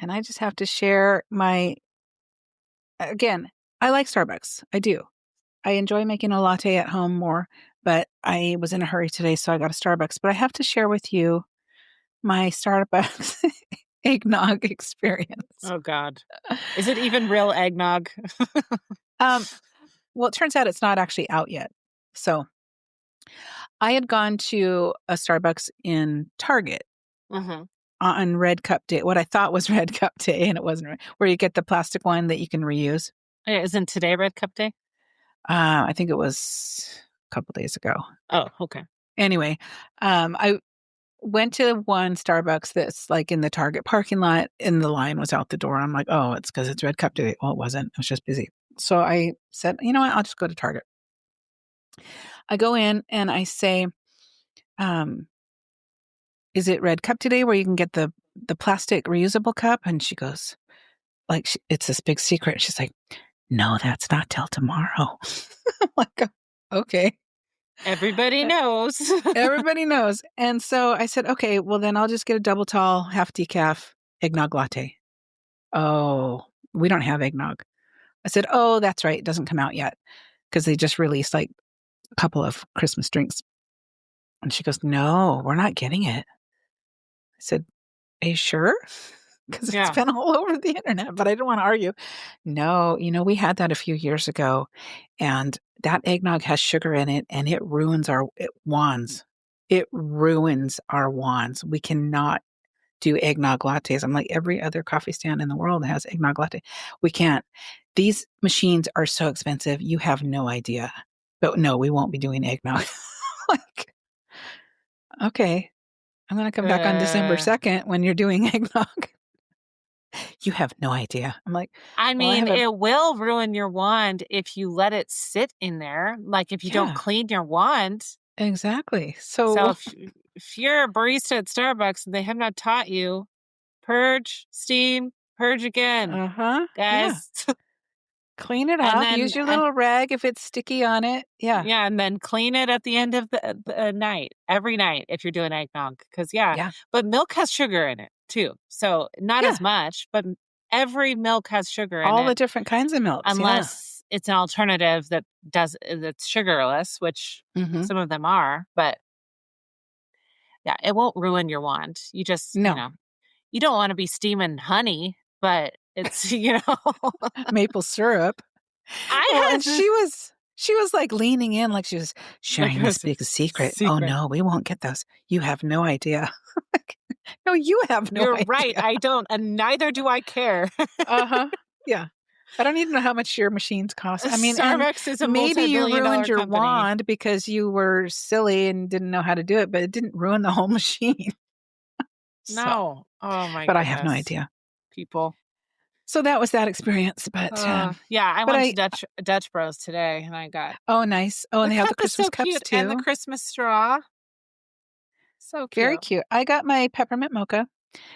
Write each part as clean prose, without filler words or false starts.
And I just have to share again, I like Starbucks. I do. I enjoy making a latte at home more, but I was in a hurry today, so I got a Starbucks. But I have to share with you my Starbucks eggnog experience. Oh, God. Is it even real eggnog? Well, it turns out it's not actually out yet. So I had gone to a Starbucks in Target on Red Cup Day, what I thought was Red Cup Day, and it wasn't, where you get the plastic one that you can reuse. Isn't today Red Cup Day? I think it was a couple days ago. Oh, okay. Anyway, I went to one Starbucks that's like in the Target parking lot, and the line was out the door. I'm like, oh, it's because it's Red Cup Day. Well, it wasn't. It was just busy. So I said, you know what? I'll just go to Target. I go in and I say, is it Red Cup today where you can get the plastic reusable cup? And she goes, like, it's this big secret. She's like, no, that's not till tomorrow. I'm like, okay. Everybody knows. Everybody knows. And so I said, okay, well, then I'll just get a double tall, half decaf eggnog latte. Oh, we don't have eggnog. I said, oh, that's right. It doesn't come out yet because they just released like a couple of Christmas drinks. And she goes, no, we're not getting it. I said, are you sure? Because it's been all over the internet, but I didn't want to argue. No, we had that a few years ago, and that eggnog has sugar in it, and it ruins our wands. It ruins our wands. We cannot do eggnog lattes. I'm like, every other coffee stand in the world has eggnog latte. We can't. These machines are so expensive. You have no idea. But no, we won't be doing eggnog. Like, okay, I'm going to come back on December 2nd when you're doing eggnog. You have no idea. I'm like, I mean, it will ruin your wand if you let it sit in there. Like if you don't clean your wand. Exactly. So if you're a barista at Starbucks and they have not taught you, purge, steam, purge again. Guys. Yeah. Clean it up. Use your little rag if it's sticky on it. Yeah. Yeah. And then clean it at the end of the night, every night if you're doing eggnog. Because, but milk has sugar in it too. So not as much, but every milk has sugar in it. All the different kinds of milks. Unless it's an alternative that's sugarless, which some of them are. But yeah, it won't ruin your wand. You just, you don't want to be steaming honey, but it's, maple syrup. She was like leaning in, like she was sharing this big secret. Oh no, we won't get those. You have no idea. No, you have no idea. You're right. I don't, and neither do I care. Yeah. I don't even know how much your machines cost. I mean, Starbucks is a maybe you ruined your company. wand because you were silly and didn't know how to do it, but it didn't ruin the whole machine. No. Oh my god. But I have no idea. People. So that was that experience. But I went to Dutch Bros today and I got. Oh, nice. Oh, and they have the Christmas cups cute, too. And the Christmas straw. So cute. Very cute. I got my peppermint mocha.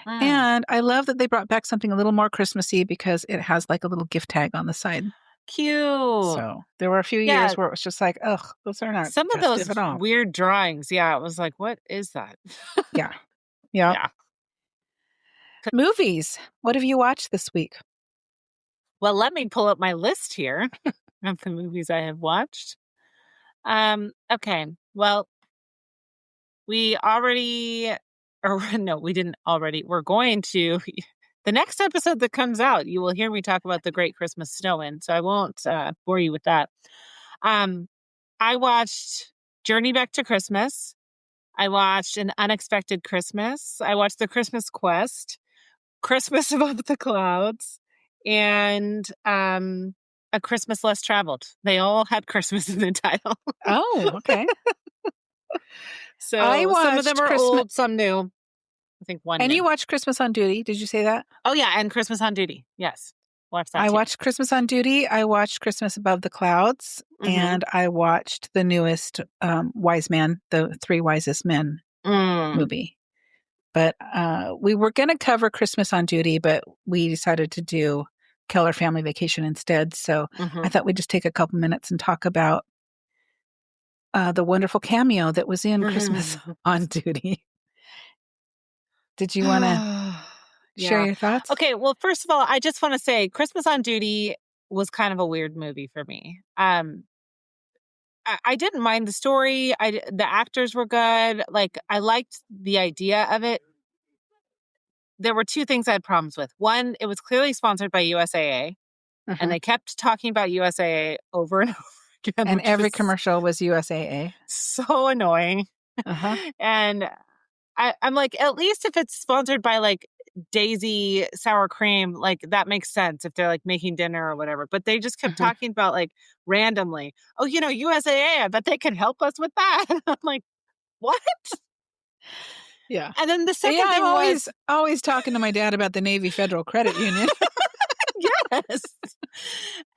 And I love that they brought back something a little more Christmassy because it has like a little gift tag on the side. Cute. So there were a few years where it was just like, ugh, those are not some of those at all. Weird drawings. Yeah, it was like, what is that? Yeah. Movies. What have you watched this week? Well, let me pull up my list here of the movies I have watched. Okay. Well, we didn't already. We're going to. The next episode that comes out, you will hear me talk about The Great Christmas Snowman, so I won't bore you with that. I watched Journey Back to Christmas. I watched An Unexpected Christmas. I watched The Christmas Quest, Christmas Above the Clouds, and A Christmas Less Traveled. They all had Christmas in the title. Oh, okay. So some of them are old, some new. I think one. And you watched Christmas on Duty. Did you say that? Oh, yeah. And Christmas on Duty. Yes. Watch that. I watched Christmas on Duty. I watched Christmas Above the Clouds. And I watched the newest Wise Man, the Three Wisest Men movie. But we were going to cover Christmas on Duty, but we decided to do Keller Family Vacation instead. So I thought we'd just take a couple minutes and talk about the wonderful cameo that was in Christmas on Duty. Did you want to? share Yeah. your thoughts? Okay. Well, first of all, I just want to say Christmas on Duty was kind of a weird movie for me. I didn't mind the story. The actors were good. Like, I liked the idea of it. There were two things I had problems with. One, it was clearly sponsored by USAA, and Mhm. they kept talking about USAA over and over again, And which every was commercial was USAA. so annoying. Uh-huh. And I'm like, at least if it's sponsored by like Daisy sour cream, like that makes sense if they're like making dinner or whatever. But they just kept Mhm. talking about like randomly, oh, USAA, I bet they could help us with that. I'm like, what? Yeah. And then the Yeah, second I'm thing was, always talking to my dad about the Navy Federal Credit Union. yes.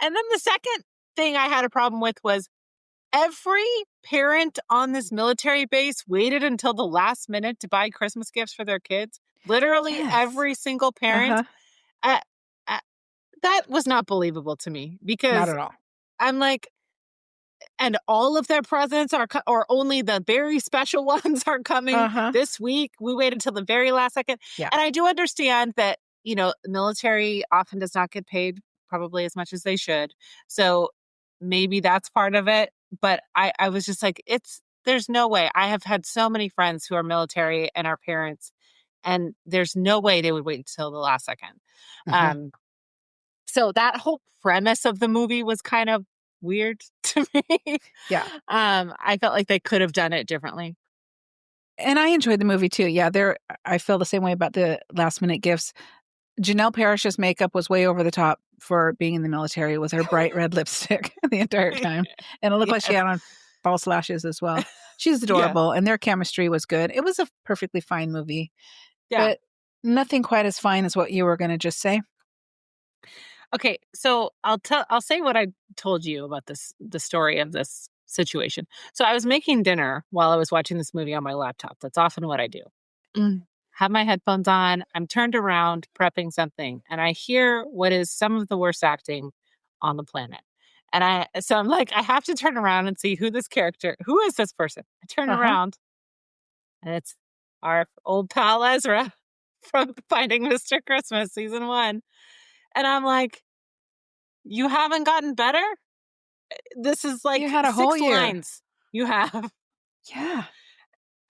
And then the second thing I had a problem with was every parent on this military base waited until the last minute to buy Christmas gifts for their kids. Literally Yes. every single parent. Uh-huh. Uh, uh, that was not believable to me Not because at all. I'm like, and all of their presents are, or only the very special ones are coming Uh-huh. this week. We waited till the very last second. Yeah. And I do understand that, military often does not get paid probably as much as they should. So maybe that's part of it. But I was just like, there's no way. I have had so many friends who are military and are parents, and there's no way they would wait until the last second. Mhm. Um, so that whole premise of the movie was kind of weird to me. Yeah. I felt like they could have done it differently. And I enjoyed the movie too. Yeah, I feel the same way about the last minute gifts. Janelle Parrish's makeup was way over the top for being in the military with her bright red lipstick the entire time. And it looked like she Yes. had on false lashes as well. She's Yeah. adorable and their chemistry was good. It was a perfectly fine movie, Yeah. but nothing quite as fine as what you were going to just say. Okay, so I'll say what I told you about the story of this situation. So I was making dinner while I was watching this movie on my laptop. That's often what I do. Have my headphones on. I'm turned around prepping something, and I hear what is some of the worst acting on the planet. So I'm like, I have to turn around and see who is this person? I turn Uh-huh. around, and it's our old pal Ezra from Finding Mr. Christmas season 1. And I'm like, you haven't gotten better? This is You like had a whole 6 year. lines you have. Yeah.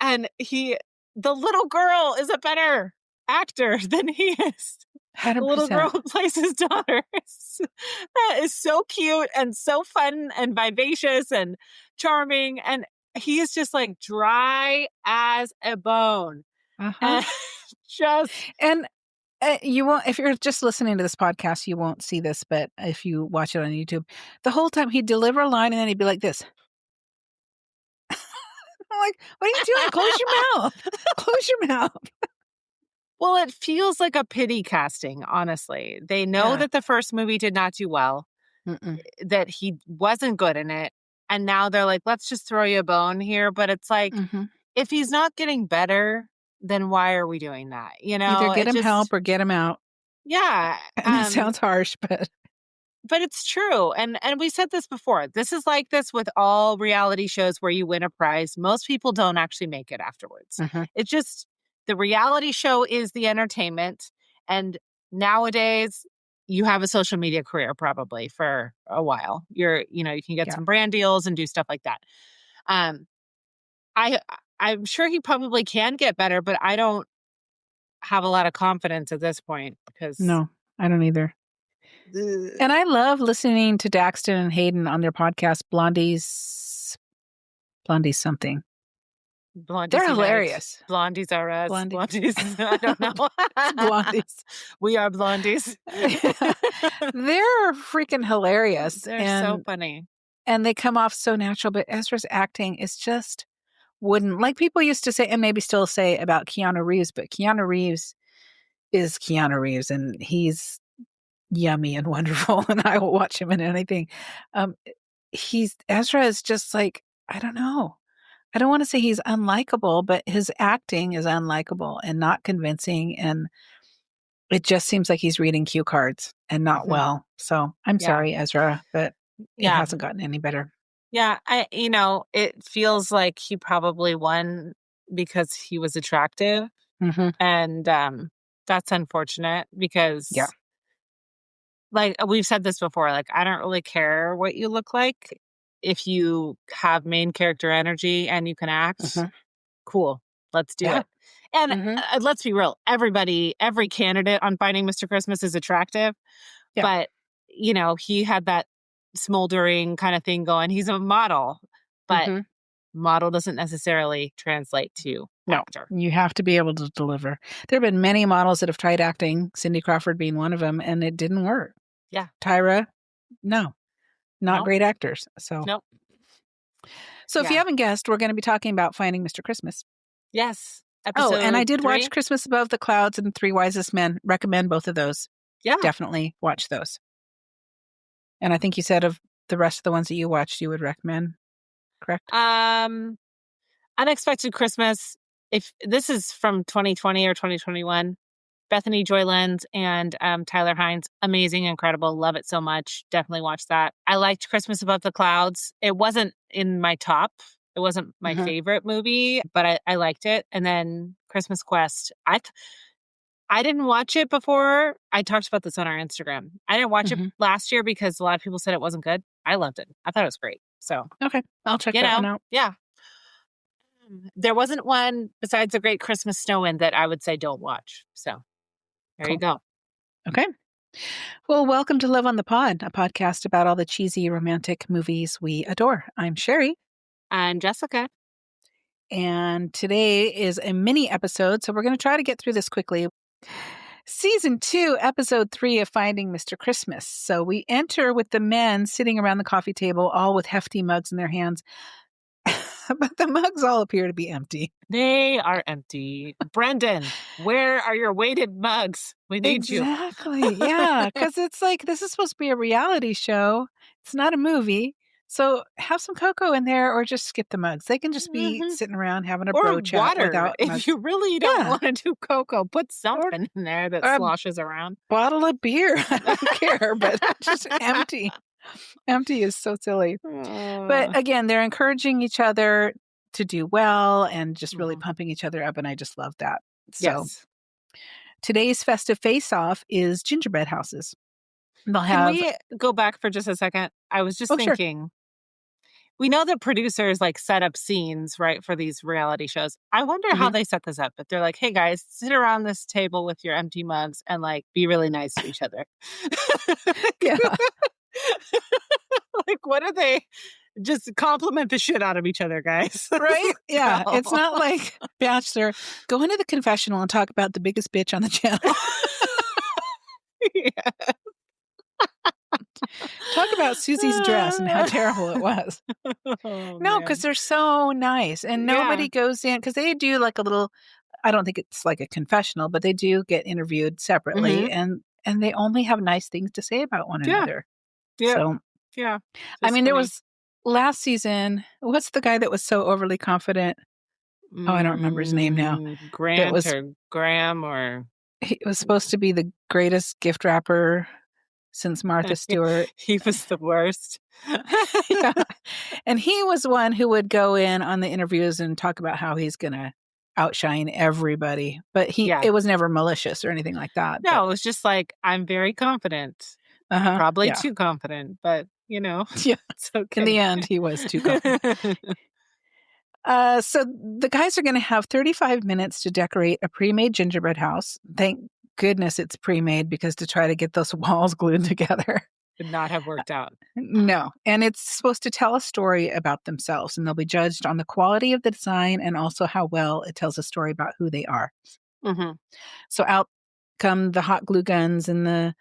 And the little girl is a better actor than he is. The little girl 100%. who plays his daughter. That is so cute and so fun and vivacious and charming. And he is just like dry as a bone. Uh-huh. And just, And you won't, if you're just listening to this podcast, you won't see this, but if you watch it on YouTube, the whole time he'd deliver a line and then he'd be like this. I'm like, what are you doing? Close your mouth. Close your mouth. well, it feels like a pity casting, honestly. They know Yeah. that the first movie did not do well, Mm-mm. that he wasn't good in it. And now they're like, let's just throw you a bone here. But it's like, Mm-hmm. if he's not getting better, then why are we doing that? Either get It him help just, or get him out. yeah. And that sounds harsh, But it's true. And we said this before. This is like this with all reality shows where you win a prize. Most people don't actually make it afterwards. Mhm. It's just the reality show is the entertainment. And nowadays you have a social media career probably for a while. You can get Yeah. some brand deals and do stuff like that. Um I I'm sure he probably can get better, but I don't have a lot of confidence at this point because No, I don't either. And I love listening to Daxton and Hayden on their podcast, Blondie's something. Blondies They're Unite. hilarious. Blondies are us. Blondie. Blondies, I don't know. It's blondies. We are blondies. They're freaking hilarious. They're so funny. And they come off so natural, but Ezra's acting is just wouldn't, like people used to say, and maybe still say about Keanu Reeves, but Keanu Reeves is Keanu Reeves, and he's yummy and wonderful, and I will watch him in anything. Ezra is just like, I don't know. I don't want to say he's unlikable, but his acting is unlikable and not convincing, and it just seems like he's reading cue cards and not Mhm. well. So I'm Yeah. sorry, Ezra, but it Yeah. hasn't gotten any better. Yeah. It feels like he probably won because he was attractive. Mhm. And That's unfortunate Yeah. because, like, we've said this before, like, I don't really care what you look like. If you have main character energy and you can act, Mhm. cool. Let's do Yeah. it. And Mhm. let's be real. Every candidate on Finding Mr. Christmas is attractive, Yeah. but, he had that smoldering kind of thing going. He's a model, but Mhm. model doesn't necessarily translate to No, actor. you have to be able to deliver. There have been many models that have tried acting, Cindy Crawford being one of them, and it didn't work. Yeah. Tyra, no, not Nope. great actors. So Nope. if you Yeah. haven't guessed, we're gonna be talking about Finding Mr. Christmas. Yes. Oh, and I Episode did watch 3. Christmas Above the Clouds and Three Wisest Men. Recommend both of those. Yeah. Definitely watch those. And I think you said of the rest of the ones that you watched, you would recommend, correct? Unexpected Christmas. If this is from 2020 or 2021, Bethany Joy Lenz and Tyler Hines, amazing, incredible, love it so much. Definitely watch that. I liked Christmas Above the Clouds. It wasn't in my top. It wasn't my Mhm. favorite movie, but I liked it. And then Christmas Quest. I didn't watch it before. I talked about this on our Instagram. I didn't watch it Mhm. last year because a lot of people said it wasn't good. I loved it. I thought it was great. So, Okay, I'll check that one out. yeah. There wasn't one besides A Great Christmas Snow-In that I would say don't watch. So, there you Cool. go. Okay. Well, welcome to Love on the Pod, a podcast about all the cheesy romantic movies we adore. I'm Sherry, And Jessica. and today is a mini episode, so we're going to try to get through this quickly. Season 2, Episode 3 of Finding Mr. Christmas. So we enter with the men sitting around the coffee table, all with hefty mugs in their hands, but the mugs all appear to be empty. They are empty. Brendan, where are your weighted mugs? We need you. Exactly. Yeah, because it's like this is supposed to be a reality show. It's not a movie. So have some cocoa in there or just skip the mugs. They can just be Mhm. sitting around having a Or bro chat water. without If mugs. you really don't Yeah. want to do cocoa, put Or, something in there that or a sloshes around. bottle of beer. I don't care, but just empty. Empty is so silly. But Uh, again, they're encouraging each other to do well and just really mhm. pumping each other up. And I just love that. So Yes. today's festive face off is gingerbread houses. They'll Can have, we go back for just a second? I was just oh, sure. thinking, we know that producers like set up scenes, right, for these reality shows. I wonder how Mhm. they set this up. But they're like, hey guys, sit around this table with your empty mugs and like be really nice to each other. Yeah. Like, what are they? Just compliment the shit out of each other, guys. Right? Yeah. Go. It's not like Bachelor, go into the confessional and talk about the biggest bitch on the channel. Yeah. Talk about Susie's dress and how terrible it was. Oh, No, because man. they're so nice. And Yeah. nobody goes in because they do like a little, I don't think it's like a confessional, but they do get interviewed separately Hmm. and they only have nice things to say about one Yeah. another. Yeah. So Yeah. I Just mean, there funny. was last season, what's the guy that was so overly confident? Oh, I don't remember his name now. That Grant was or Graham or he was supposed to be the greatest gift wrapper since Martha Stewart. he was the worst. Yeah. And he was one who would go in on the interviews and talk about how he's going to outshine everybody. But Yeah. it was never malicious or anything like that. No, it was just like, I'm very confident. Uh-huh. Probably Yeah. too confident, but Yeah. it's okay. In the end, he was too confident. So the guys are going to have 35 minutes to decorate a pre-made gingerbread house. Thank goodness it's pre-made because to try to get those walls glued together. Would not have worked out. No. And it's supposed to tell a story about themselves, and they'll be judged on the quality of the design and also how well it tells a story about who they are. Mm-hmm. So out come the hot glue guns and the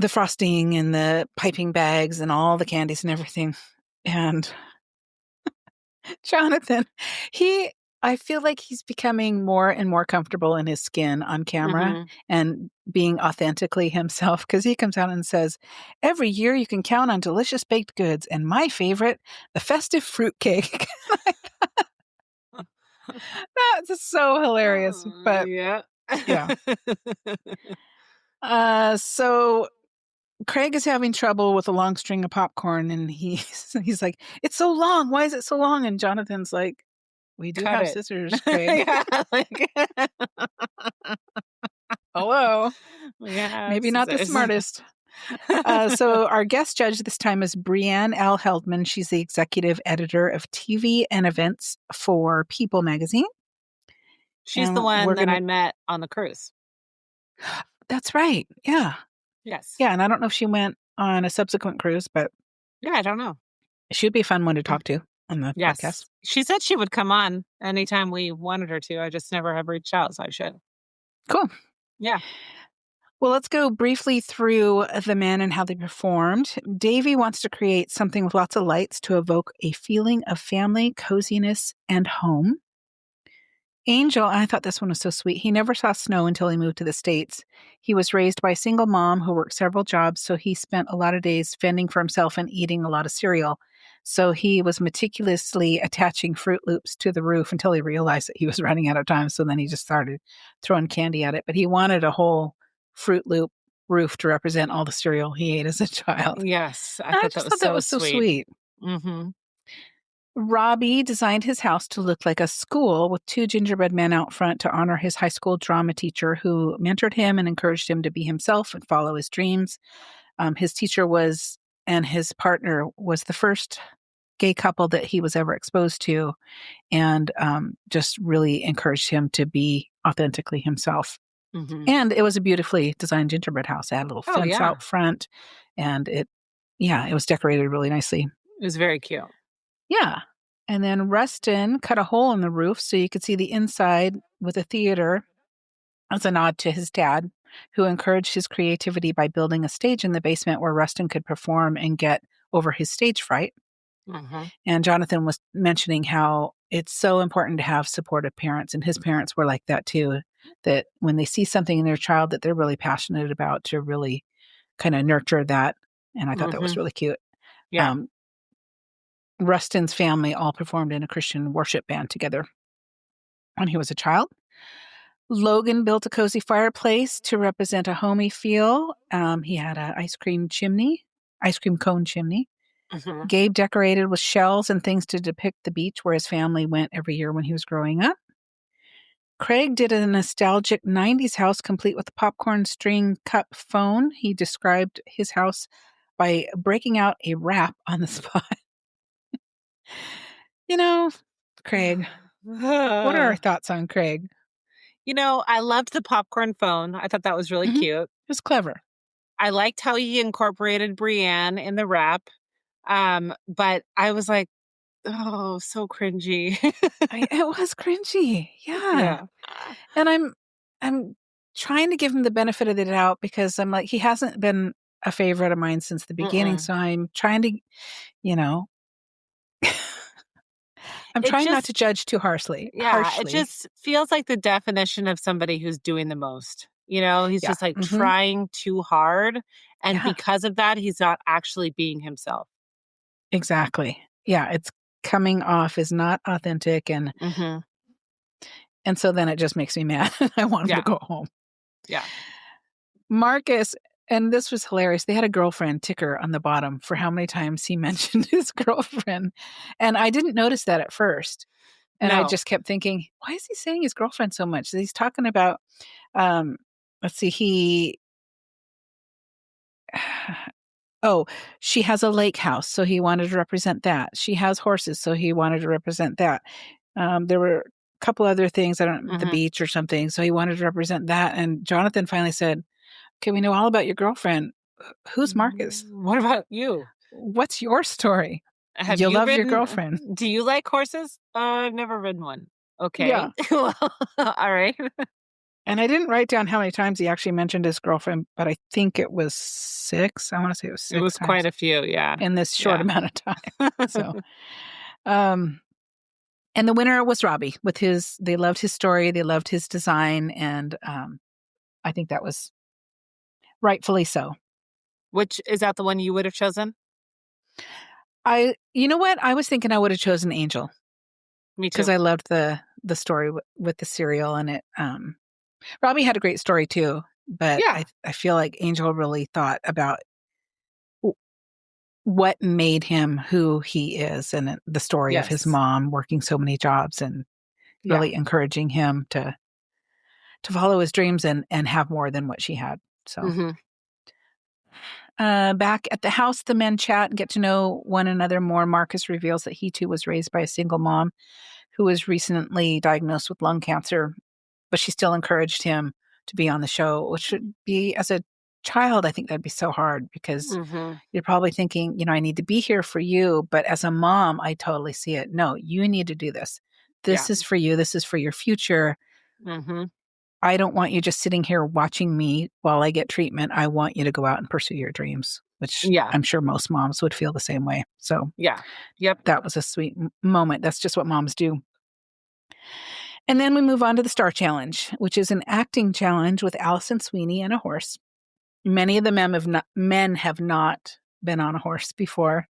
frosting and the piping bags and all the candies and everything. And Jonathan, I feel like he's becoming more and more comfortable in his skin on camera Mm-hmm. and being authentically himself because he comes out and says, every year you can count on delicious baked goods and my favorite, the festive fruitcake. That's so hilarious. But Yeah. yeah. So Craig is having trouble with a long string of popcorn and he's like, it's so long. Why is it so long? And Jonathan's like, We do cut have it. scissors, Craig. Yeah, like Hello. we have Maybe not the scissors. smartest. So our guest judge this time is Brianne L. Heldman. She's the executive editor of TV and events for People magazine. She's the And one we're that going I to. met on the cruise. That's right. Yeah. Yes. Yeah. And I don't know if she went on a subsequent cruise, but Yeah, I don't know. she would be a fun one to talk to on the podcast. Yes. She said she would come on anytime we wanted her to. I just never have reached out, so I should. Cool. Yeah. Well, let's go briefly through the men and how they performed. Davey wants to create something with lots of lights to evoke a feeling of family, coziness, and home. Angel, I thought this one was so sweet. He never saw snow until he moved to the States. He was raised by a single mom who worked several jobs, so he spent a lot of days fending for himself and eating a lot of cereal. So he was meticulously attaching Fruit Loops to the roof until he realized that he was running out of time. So then he just started throwing candy at it. But he wanted a whole Fruit Loop roof to represent all the cereal he ate as a child. Yes. I And I thought that just was thought that so was so sweet. sweet. Mm-hmm. Robbie designed his house to look like a school with two gingerbread men out front to honor his high school drama teacher who mentored him and encouraged him to be himself and follow his dreams. His teacher and his partner was the first gay couple that he was ever exposed to, and just really encouraged him to be authentically himself. Mm-hmm. And it was a beautifully designed gingerbread house. It had a little fence out front, and it was decorated really nicely. It was very cute. Yeah. And then Rustin cut a hole in the roof so you could see the inside with a theater as a nod to his dad, who encouraged his creativity by building a stage in the basement where Rustin could perform and get over his stage fright. Mm-hmm. And Jonathan was mentioning how it's so important to have supportive parents, and his parents were like that too, that when they see something in their child that they're really passionate about, to really kind of nurture that. And I thought that was really cute. Yeah. Rustin's family all performed in a Christian worship band together when he was a child. Logan built a cozy fireplace to represent a homey feel. He had an ice cream cone chimney. Mm-hmm. Gabe decorated with shells and things to depict the beach where his family went every year when he was growing up. Craig did a nostalgic 90s house complete with a popcorn string cup phone. He described his house by breaking out a rap on the spot. Craig. What are our thoughts on Craig? I loved the popcorn phone. I thought that was really cute. It was clever. I liked how he incorporated Brienne in the rap. But I was like, oh, so cringy. It was cringy. Yeah. And I'm trying to give him the benefit of the doubt because I'm like, he hasn't been a favorite of mine since the beginning. Mm-mm. So I'm trying to, I'm trying not to judge too harshly. Yeah, it just feels like the definition of somebody who's doing the most. He's just like trying too hard. And because of that, he's not actually being himself. Exactly. Yeah, it's coming off as not authentic. And so then it just makes me mad. I want him to go home. Yeah. Marcus, and this was hilarious. They had a girlfriend ticker on the bottom for how many times he mentioned his girlfriend. And I didn't notice that at first. And I just kept thinking, why is he saying his girlfriend so much? He's talking about, let's see, she has a lake house, so he wanted to represent that. She has horses, so he wanted to represent that. There were a couple other things, the beach or something, so he wanted to represent that. And Jonathan finally said, okay, we know all about your girlfriend. Who's Marcus? What about you? What's your story? You love your girlfriend. Do you like horses? I've never ridden one. Okay. Yeah. Well, all right. And I didn't write down how many times he actually mentioned his girlfriend, but I think it was 6. I want to say it was 6. It was quite a few, yeah. In this short amount of time. So, and the winner was Robbie they loved his story, they loved his design, and I think that was rightfully so. Which, is that the one you would have chosen? You know what? I was thinking I would have chosen Angel. Me too. Because I loved the story with the cereal and it. Robbie had a great story too, but I feel like Angel really thought about what made him who he is, and the story of his Yes. mom working so many jobs and Yeah. really encouraging him to follow his dreams and have more than what she had. So Mm-hmm. back at the house, the men chat and get to know one another more. Marcus reveals that he too was raised by a single mom who was recently diagnosed with lung cancer, but she still encouraged him to be on the show, which would be, as a child, I think that'd be so hard because Mm-hmm. you're probably thinking, I need to be here for you. But as a mom, I totally see it. No, you need to do this. Yeah. This is for you. This is for your future. Mm-hmm. I don't want you just sitting here watching me while I get treatment. I want you to go out and pursue your dreams, which Yeah. I'm sure most moms would feel the same way. So Yeah. Yep. that was a sweet moment. That's just what moms do. And then we move on to the Star Challenge, which is an acting challenge with Allison Sweeney and a horse. Many of the men have not been on a horse before,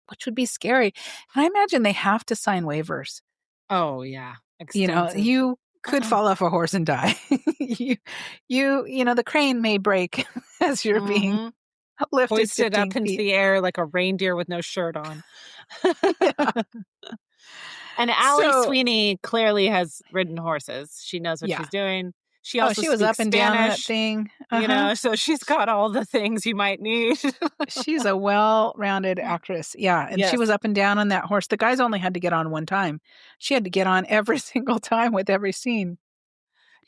which would be scary. And I imagine they have to sign waivers. Oh yeah. Extensive. You could fall off a horse and die. The crane may break as you're being Mm-hmm. lifted Hoisted 15 up into feet. the air like a reindeer with no shirt on. Yeah. And Allie So, Sweeney clearly has ridden horses. She knows what yeah. she's doing. She Oh, also she was up speaks and down on that Spanish, thing. Uh-huh. so she's got all the things you might need. She's a well-rounded actress. Yeah, and she Yes. was up and down on that horse. The guys only had to get on one time. She had to get on every single time with every scene.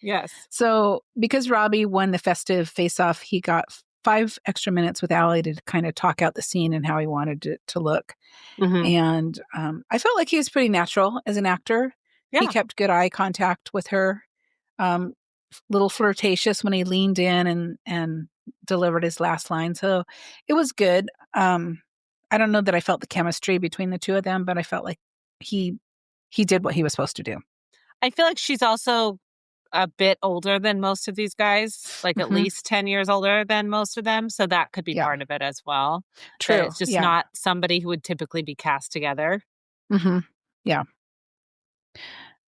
Yes. So, because Robbie won the festive face-off, he got 5 extra minutes with Allie to kind of talk out the scene and how he wanted it to look. Mm-hmm. And I felt like he was pretty natural as an actor. He Yeah. kept good eye contact with her. Little flirtatious when he leaned in and delivered his last line. So it was good. I don't know that I felt the chemistry between the two of them, but I felt like he did what he was supposed to do. I feel like she's also a bit older than most of these guys, like at Mhm. least 10 years older than most of them. So that could be Yeah. part of it as well. That True. it's just Yeah. not somebody who would typically be cast together. Mhm. Yeah.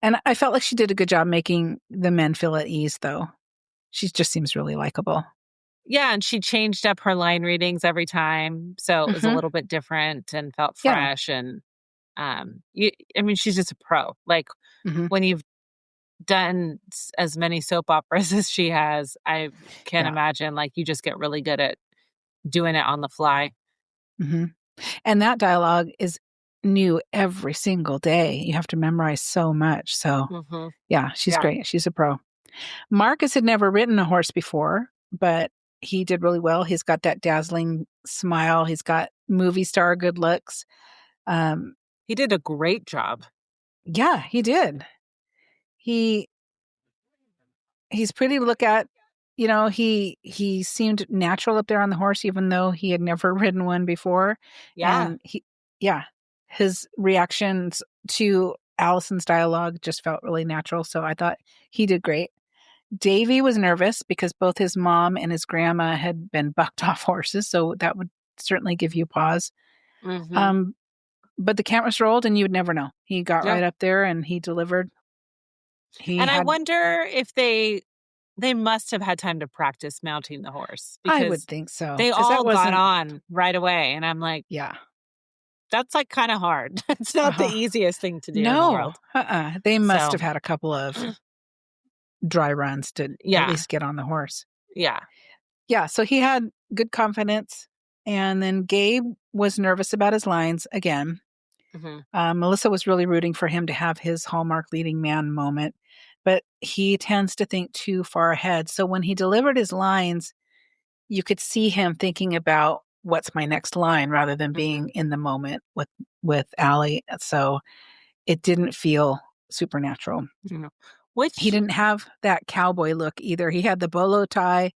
And I felt like she did a good job making the men feel at ease, though. She just seems really likable. Yeah, and she changed up her line readings every time, so it was a Mhm. little bit different and felt Yeah. fresh. And she's just a pro. Like Mhm. when you've done as many soap operas as she has, I can't Yeah. imagine. Like you just get really good at doing it on the fly. Mhm. And that dialogue is new every single day. You have to memorize so much. So, Mm-hmm. yeah, she's Yeah. great. She's a pro. Marcus had never ridden a horse before, but he did really well. He's got that dazzling smile. He's got movie star good looks. He did a great job. Yeah, he did. He he's pretty to look at. He seemed natural up there on the horse, even though he had never ridden one before. Yeah. And his reactions to Allison's dialogue just felt really natural. So I thought he did great. Davy was nervous because both his mom and his grandma had been bucked off horses, so that would certainly give you pause. Mm-hmm. Um, but the cameras rolled, and you would never know. He got Yeah. right up there, and he delivered. He And I had. wonder if they must have had time to practice mounting the horse I would because think so, they 'cause that all got wasn't. on right away. And I'm like, Yeah. that's like kind of hard. It's not the Uh-huh. easiest thing to do in the No. world. They must So, have had a couple of dry runs to at yeah. least get on the horse. Yeah. Yeah, so he had good confidence, and then Gabe was nervous about his lines again. Mm-hmm. Melissa was really rooting for him to have his Hallmark leading man moment, but he tends to think too far ahead. So when he delivered his lines, you could see him thinking about what's my next line rather than being in the moment with Allie. So it didn't feel supernatural. Mm-hmm. He didn't have that cowboy look either. He had the bolo tie,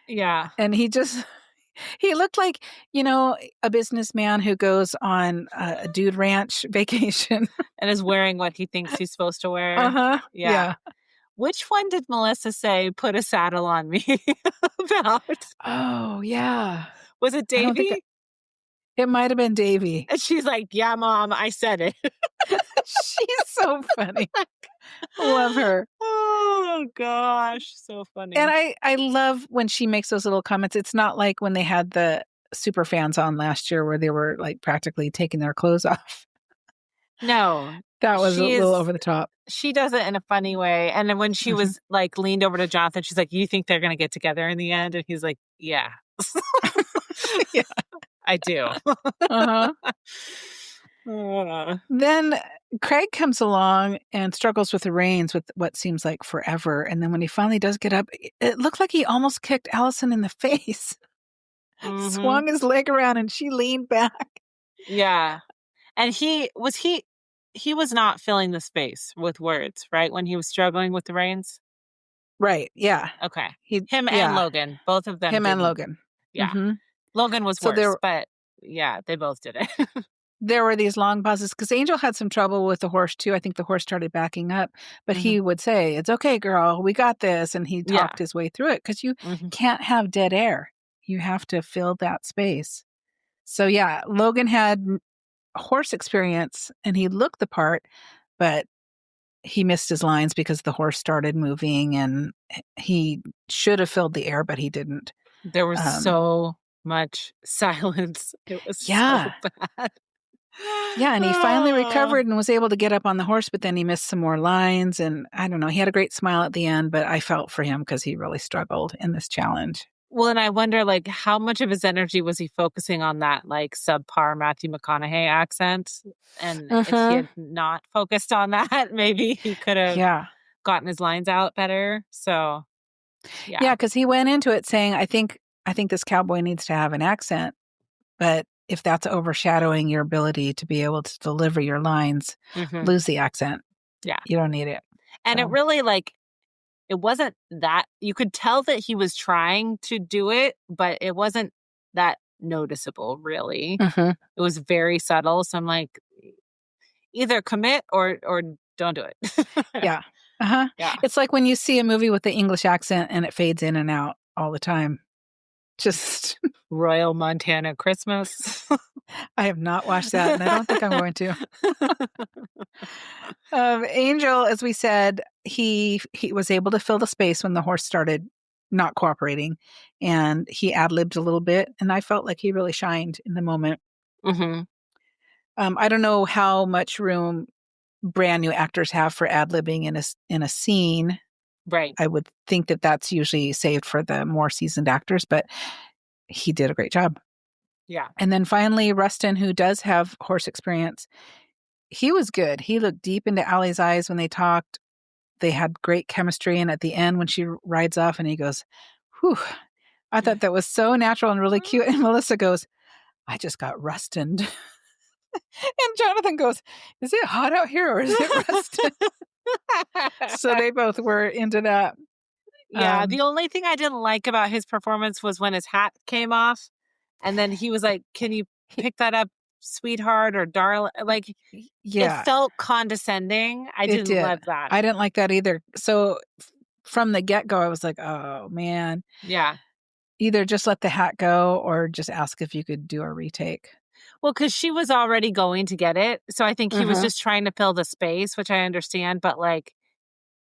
Yeah. and he looked like, a businessman who goes on a dude ranch vacation. And is wearing what he thinks he's supposed to wear. Uh-huh. Yeah. Yeah. Which one did Melissa say, put a saddle on me about? Oh, yeah. Was it I don't think Davy? it might have been Davy. And she's like, yeah, Mom, I said it. She's so funny. Love her. Oh, gosh. So funny. And I love when she makes those little comments. It's not like when they had the super fans on last year where they were like practically taking their clothes off. No, That was a little over the top. she does it in a funny way. And then when she Mhm. was like leaned over to Jonathan, she's like, "You think they're going to get together in the end?" And he's like, "Yeah, Yeah. I do." Uh-huh. Uh, Then Craig comes along and struggles with the reins with what seems like forever. And then when he finally does get up, it looked like he almost kicked Allison in the face, mhm. swung his leg around, and she leaned back. Yeah. And he was not filling the space with words, right? When he was struggling with the reins. Right. Yeah. Okay. He, Him and yeah. Logan, both of them Him and didn't. Logan. Yeah. Hmm. Logan was So worse, but yeah, they both did it. there were these long pauses because Angel had some trouble with the horse too. I think the horse started backing up, but Mhm. he would say, "It's okay, girl. We got this." And he Yeah. talked his way through it because you Mhm. can't have dead air. You have to fill that space. So yeah, Logan had horse experience and he looked the part, but he missed his lines because the horse started moving and he should have filled the air, but he didn't. There was Um, so much silence. It was so yeah. bad. Yeah, and he finally Ah. recovered and was able to get up on the horse, but then he missed some more lines. And I don't know, he had a great smile at the end, but I felt for him because he really struggled in this challenge. Well, and I wonder, like, how much of his energy was he focusing on that, like, subpar Matthew McConaughey accent? And if he Uh-huh. had not focused on that, maybe he could have Yeah. gotten his lines out better. So, Yeah, yeah. because he went into it saying, I think this cowboy needs to have an accent, but if that's overshadowing your ability to be able to deliver your lines, Mhm. lose the accent. Yeah. You don't need it. And it So, really, like, it wasn't that you could tell that he was trying to do it, but it wasn't that noticeable, really. mhm. It was very subtle. So I'm like, either commit or don't do it. Yeah. Uh-huh. Yeah. It's like when you see a movie with the English accent and it fades in and out all the time. Just Royal Montana Christmas. I have not watched that, and I don't think I'm going to. Angel, as we said, he was able to fill the space when the horse started not cooperating, and he ad-libbed a little bit, and I felt like he really shined in the moment. Mhm. I don't know how much room brand new actors have for ad-libbing in a scene. Right. I would think that that's usually saved for the more seasoned actors, but he did a great job. Yeah. And then finally, Rustin, who does have horse experience, he was good. He looked deep into Allie's eyes when they talked. They had great chemistry, and at the end when she rides off and he goes, "Whew." I thought that was so natural and really cute, and Melissa goes, "I just got rustined." And Jonathan goes, "Is it hot out here or is it rusted?" So they both were into that. Yeah, Um, the only thing I didn't like about his performance was when his hat came off, and then he was like, "Can you he pick that up, sweetheart or darling?" Like, it yeah, felt condescending. I it didn't did. love that. I didn't like that either. So from the get-go, I was like, "Oh, man. Yeah. Either just let the hat go or just ask if you could do a retake." Well, because she was already going to get it, so I think he was Mhm. just trying to fill the space, which I understand, but, like,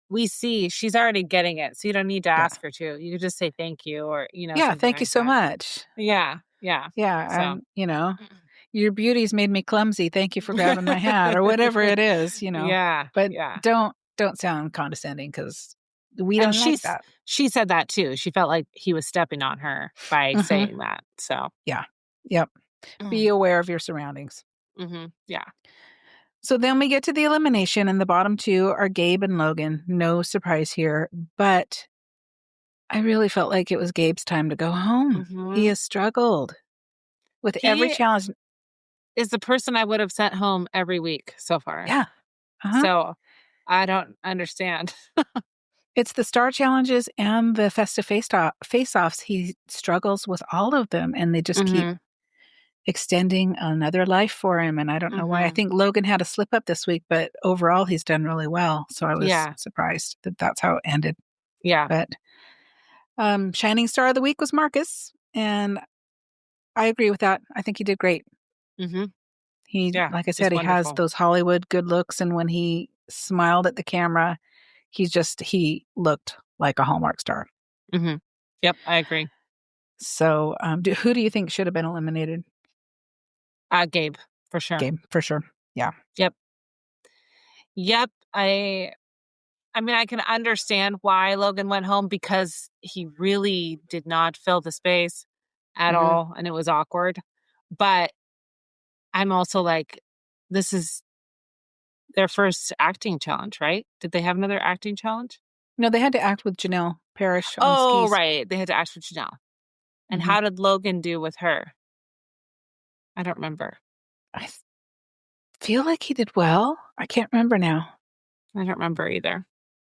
we see she's already getting it, so you don't need to Yeah. ask her to. You could just say thank you or, Yeah, something thank you like so that. much. Yeah, yeah. Yeah, So and, "Your beauty's made me clumsy. Thank you for grabbing my hat," or whatever it is. Yeah, But yeah. don't sound condescending because we And don't like that. she said that too. She felt like he was stepping on her by Mhm. saying that. So, Yeah. Yep. Be aware of your surroundings. yeah. So then we get to the elimination, and the bottom 2 are Gabe and Logan. No surprise here, but I really felt like it was Gabe's time to go home. He Mhm. has struggled with every He challenge. is the person I would have sent home every week so far. Yeah. Uh-huh. So, I don't understand. It's the star challenges and the festive face-offs. He struggles with all of them, and they just keep Mhm. extending another life for him, and I don't know why. I Mhm. think Logan had a slip up this week, but overall, he's done really well, so I was Yeah. surprised that that's how it ended. Yeah. But, shining star of the week was Marcus, and I agree with that. I think he did great. Mhm. He Yeah, like I just said, he has wonderful. those Hollywood good looks, and when he smiled at the camera, he looked like a Hallmark star. Mhm. Yep, I agree. So, who do you think should have been eliminated? Gabe, for sure. Gabe, for sure. Yeah. Yep. Yep. I mean, I can understand why Logan went home because he really did not fill the space at Hmm. all, and it was awkward. But I'm also like, this is their first acting challenge, right? Did they have another acting challenge? No, they had to act with Janelle Parrish on Oh, skis. right. They had to act with Janelle. And Hmm. how did Logan do with her? I don't remember. I feel like he did well. I can't remember now. I don't remember either.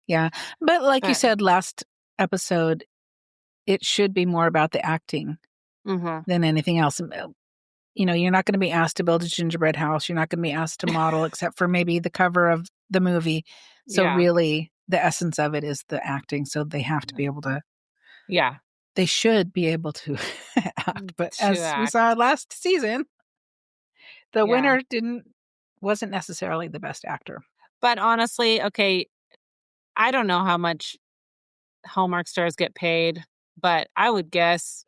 Yeah. But like you But said last episode, it should be more about the acting mhm. than anything else. You're not going to be asked to build a gingerbread house. You're not going to be asked to model, except for maybe the cover of the movie. So Yeah. really, the essence of it is the acting. So they have to be able to. Yeah. They should be able to act. But To as we act. saw last season, the Yeah. winner wasn't necessarily the best actor. But honestly, okay, I don't know how much Hallmark stars get paid, but I would guess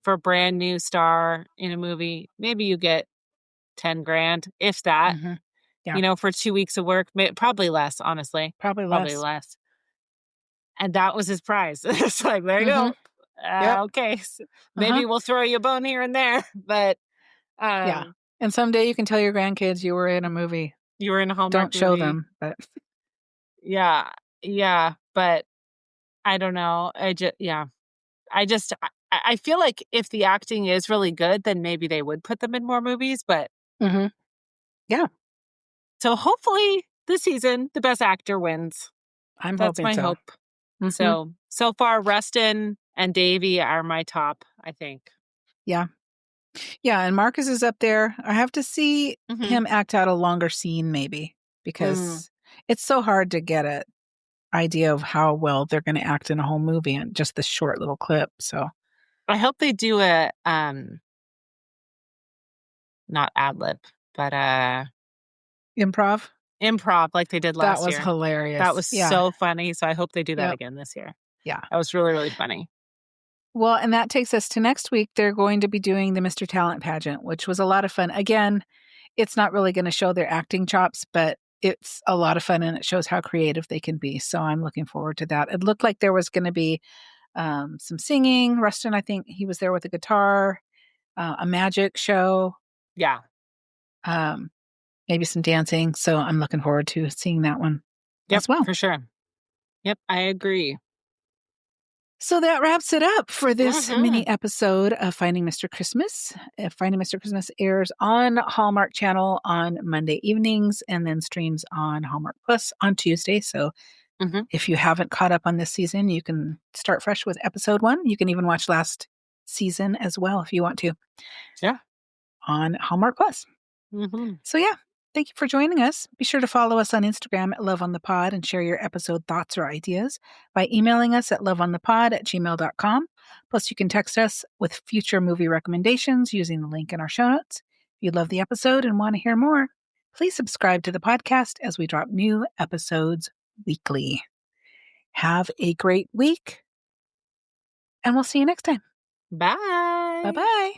for a brand new star in a movie, maybe you get 10 grand, if that, Hmm. Yeah, for 2 weeks of work, probably less, honestly, probably probably less. less. And that was his prize. It's like, there you Hmm. go. Yep. Okay, Uh-huh. maybe we'll throw you a bone here and there, but Yeah. um, And someday you can tell your grandkids you were in a movie. you were in a Hallmark Don't show movie. them, but Yeah, yeah, but I don't know. Yeah. I feel like if the acting is really good, then maybe they would put them in more movies, but hmm. Yeah, so hopefully this season the best actor wins. I'm That's hoping my so. hope. Hmm. So far Rustin and Davy are my top, I think. Yeah. Yeah, and Marcus is up there. I have to see Mhm. him act out a longer scene maybe Mm. because it's so hard to get an idea of how well they're going to act in a whole movie in just this short little clip. So, I hope they do a not ad lib, but improv, improv like they did that last was year. That hilarious. was Yeah. so funny, so I hope they do that Yep. again this year. Yeah. That was really, really funny. Well, and that takes us to next week. They're going to be doing the Mr. Talent pageant, which was a lot of fun. Again, it's not really going to show their acting chops, but it's a lot of fun and it shows how creative they can be. So I'm looking forward to that. It looked like there was going to be some singing. Rustin, I think he was there with a guitar, a magic show, Yeah. um, maybe some dancing. So I'm looking forward to seeing that one Yep, as well. for sure. Yep, I agree. So that wraps it up for this Mhm. mini episode of Finding Mr. Christmas. Finding Mr. Christmas airs on Hallmark Channel on Monday evenings and then streams on Hallmark Plus on Tuesday. So Mhm. if you haven't caught up on this season, you can start fresh with episode 1. You can even watch last season as well if you want to Yeah. on Hallmark Plus. Mhm. So yeah, thank you for joining us. Be sure to follow us on Instagram at Love on the Pod and share your episode thoughts or ideas by emailing us at loveonthepod@gmail.com. Plus, you can text us with future movie recommendations using the link in our show notes. If you love the episode and want to hear more, please subscribe to the podcast as we drop new episodes weekly. Have a great week, and we'll see you next time. Bye Bye. bye.